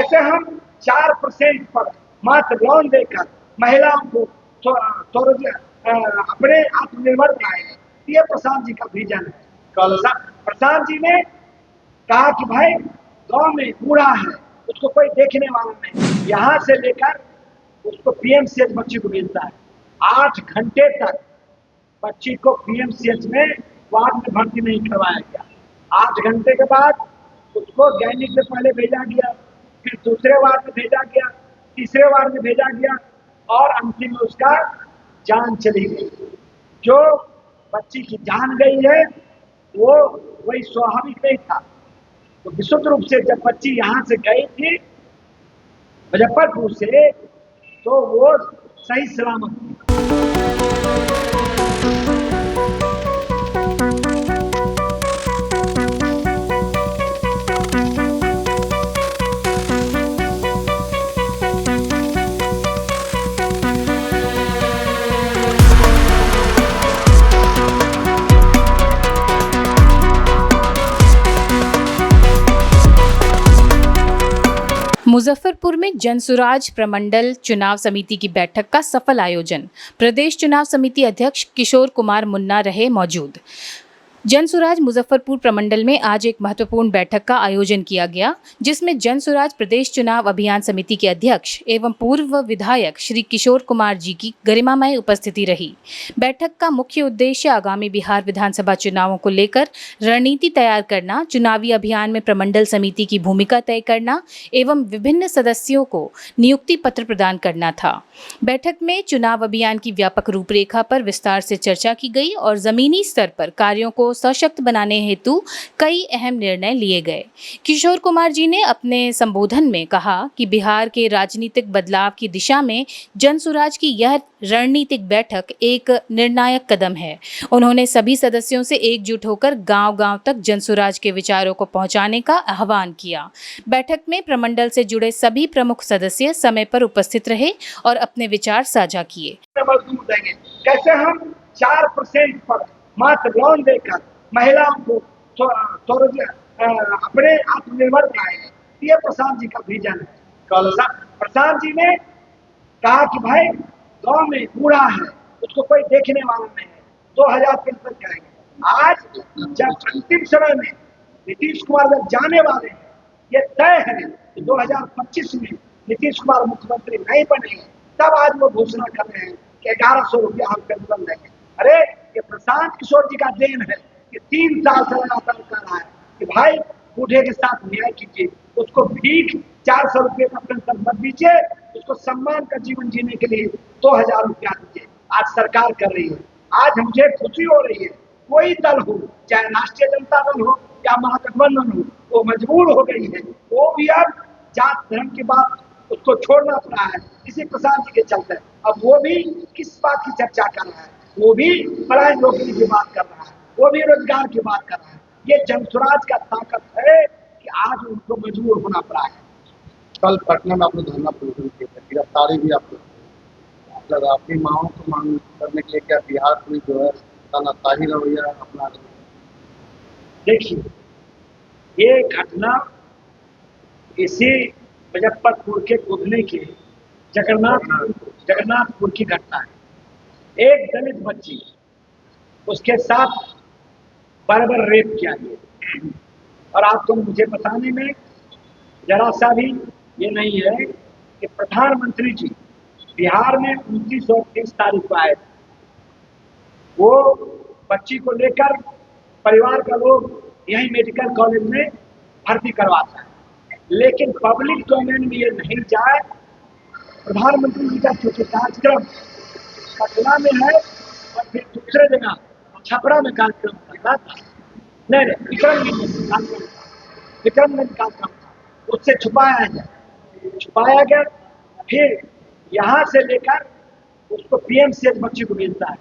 कैसे हम 4% पर मात्र लोन देकर महिलाओं को अपने आत्मनिर्भर बनाएंगे। ये प्रशांत जी का विजन है। कल प्रशांत जी ने कहा कि भाई गांव में बूढ़ा है, उसको कोई देखने वाला नहीं, यहाँ से लेकर उसको पीएमसीएच बच्ची को मिलता है। 8 घंटे तक बच्ची को पीएमसीएच में वार्ड में भर्ती नहीं करवाया गया। 8 घंटे के बाद उसको गैनिक में पहले भेजा गया, फिर दूसरे वार्ड में भेजा गया, तीसरे वार्ड में भेजा गया और अंतिम में उसका जान चली गई। जो बच्ची की जान गई है वो वही स्वाभाविक नहीं था। तो विशुद्ध रूप से जब बच्ची यहाँ से गई थी मुजफ्फरपुर से, तो वो सही सलामत थी। मुजफ्फरपुर में जनसुराज प्रमंडल चुनाव समिति की बैठक का सफल आयोजन। प्रदेश चुनाव समिति अध्यक्ष किशोर कुमार मुन्ना रहे मौजूद। जनसुराज मुजफ्फरपुर प्रमंडल में आज एक महत्वपूर्ण बैठक का आयोजन किया गया, जिसमें जनसुराज प्रदेश चुनाव अभियान समिति के अध्यक्ष एवं पूर्व विधायक श्री किशोर कुमार जी की गरिमामय उपस्थिति रही। बैठक का मुख्य उद्देश्य आगामी बिहार विधानसभा चुनावों को लेकर रणनीति तैयार करना, चुनावी अभियान में प्रमंडल समिति की भूमिका तय करना एवं विभिन्न सदस्यों को नियुक्ति पत्र प्रदान करना था। बैठक में चुनाव अभियान की व्यापक रूपरेखा पर विस्तार से चर्चा की गई और जमीनी स्तर पर कार्यों को सशक्त बनाने हेतु कई अहम निर्णय लिए गए। किशोर कुमार जी ने अपने संबोधन में कहा कि बिहार के राजनीतिक बदलाव की दिशा में जनसुराज की यह रणनीतिक बैठक एक निर्णायक कदम है। उन्होंने सभी सदस्यों से एकजुट होकर गांव-गांव तक जनसुराज के विचारों को पहुंचाने का आह्वान किया। बैठक में प्रमंडल से जुड़े सभी प्रमुख सदस्य समय पर उपस्थित रहे और अपने विचार साझा किए। कैसे हम 4% पर मात्र लोन देकर महिलाओं को अपने आत्मनिर्भर बनाएंगे। ये प्रशांत जी का विजन है। कल प्रशांत जी ने कहा कि भाई गांव में बूढ़ा है, उसको कोई देखने वाला नहीं है, 2000 पेंशन करेंगे। आज जब अंतिम समय में नीतीश कुमार जब जाने वाले हैं, ये तय है कि 2025 में नीतीश कुमार मुख्यमंत्री नहीं बनेंगे, तब आज वो घोषणा कर रहे हैं कि 1100 रुपया हम पेंशन देंगे। अरे ये प्रशांत किशोर जी का देन है कि 3 साल से लगातार कर रहा है कि भाई बूढ़े के साथ न्याय कीजिए, उसको भीख 400 रुपये का पेंशन मत दीजिए, उसको सम्मान का जीवन जीने के लिए 2000 रुपया दीजिए। आज सरकार कर रही है। आज मुझे खुशी हो रही है, कोई दल हो, चाहे राष्ट्रीय जनता दल हो या महागठबंधन हो, वो मजबूर हो गई है। वो भी अब जात धर्म की बात उसको छोड़ना पड़ा है इसी प्रशांत जी के चलते। अब वो भी किस बात की चर्चा कर रहा है, वो भी पढ़ाई नौकरी की बात कर रहा है, वो भी रोजगार की बात कर रहा है। ये जनसुराज का ताकत है कि आज उनको मजबूर होना पड़ा है। कल पटना में आपने धरना प्रदर्शन किया, गिरफ्तारी भी आपको मतलब अपनी मांगों को मांग करने के लिए क्या बिहार पुलिस जो है तानाशाही रवैया अपना? देखिए, ये घटना इसी मुजफ्फरपुर के कुदली के जगन्नाथपुर की घटना है। एक दलित बच्ची, उसके साथ बर्बर रेप किया गया और आपको मुझे बताने में जरा सा भी ये नहीं है कि प्रधानमंत्री जी बिहार में 29 और 30 तारीख को आए थे। वो बच्ची को लेकर परिवार का लोग यही मेडिकल कॉलेज में भर्ती करवाता है, लेकिन पब्लिक डोमेन में ये नहीं जाए। प्रधानमंत्री जी का चूंकि कार्यक्रम पटना में है और फिर दूसरे जगह छपरा में कार्यक्रम करना था, नहीं विक्रमगंज कार्यक्रम था, उससे छुपाया गया। फिर यहाँ से लेकर उसको पीएमसीएच बच्ची को मिलता है।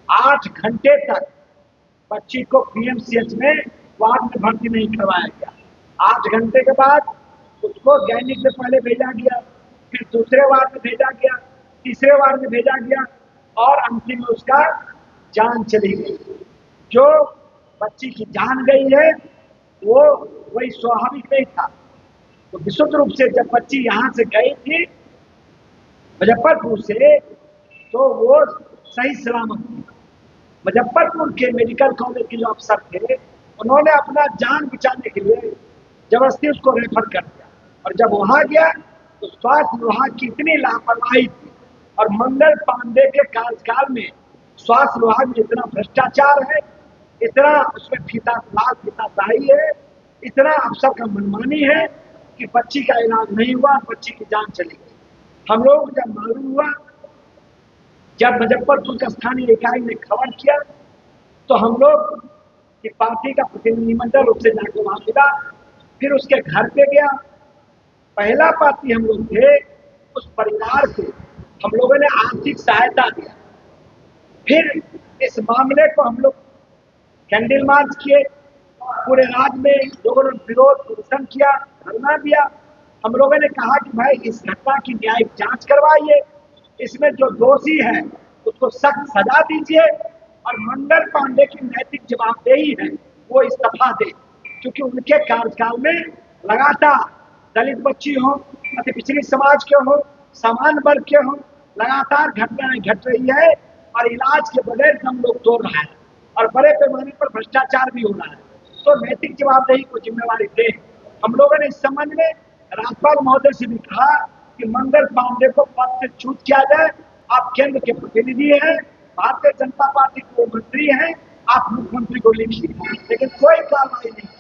8 घंटे तक बच्ची को पीएमसीएच में वार्ड में भर्ती नहीं करवाया गया। 8 घंटे के बाद उसको गैनिक में पहले भेजा गया, फिर दूसरे वार्ड में भेजा गया, तीसरे वार्ड में भेजा गया और अंतिम में उसका जान चली गई। जो बच्ची की जान गई है वो वही स्वाभाविक नहीं था। तो विशुद्ध रूप से जब बच्ची यहाँ से गई थी मुजफ्फरपुर से, तो वो सही सलामत थी। मुजफ्फरपुर के मेडिकल कॉलेज के जो अफसर थे, उन्होंने अपना जान बचाने के लिए जबरदस्ती उसको रेफर कर दिया, और जब वहां गया तो स्वास्थ्य विभाग की इतनी लापरवाही थी, और मंगल पांडे के कार्यकाल में स्वास्थ्य विभाग में इतना भ्रष्टाचार है, इतना उसमें फीताशाही है, इतना अफसर का मनमानी है कि बच्ची का इलाज नहीं हुआ, बच्ची की जान चली गई। हम लोग जब मालूम हुआ, जब मुजफ्फरपुर का स्थानीय इकाई ने खबर किया, तो हम लोग की पार्टी का प्रतिनिधिमंडल रूप से जाकर वहां मिला, फिर उसके घर पे गया। पहला पार्टी हम लोग थे, उस परिवार को हम लोगों ने आर्थिक सहायता दिया। फिर इस मामले को हम लोग कैंडल मार्च किए, पूरे राज्य में लोगों ने विरोध प्रदर्शन किया, धरना दिया। हम लोगों ने कहा कि भाई इस घटना की न्यायिक जांच करवाइए, इसमें जो दोषी है उसको सख्त सजा दीजिए, और मंगल पांडे की नैतिक जवाबदेही है वो इस्तीफा दे, क्योंकि उनके कार्यकाल में लगातार दलित बच्ची हो, अति पिछड़ी समाज के हो, सामान्य वर्ग के हो, लगातार घटनाएं घट रही है, और इलाज के बगैर दम लोग तोड़ रहा है, और बड़े पैमाने पर भ्रष्टाचार भी हो रहा है। तो नैतिक जवाबदेही को जिम्मेवारी दे। हम लोगों ने इस संबंध में राज्यपाल महोदय से भी कहा कि मंगल पांडे को पद से छूट किया जाए। आप केंद्र के प्रतिनिधि हैं, भारतीय जनता पार्टी के मंत्री हैं, आप मुख्यमंत्री को लिखिए, लेकिन कोई कार्रवाई नहीं।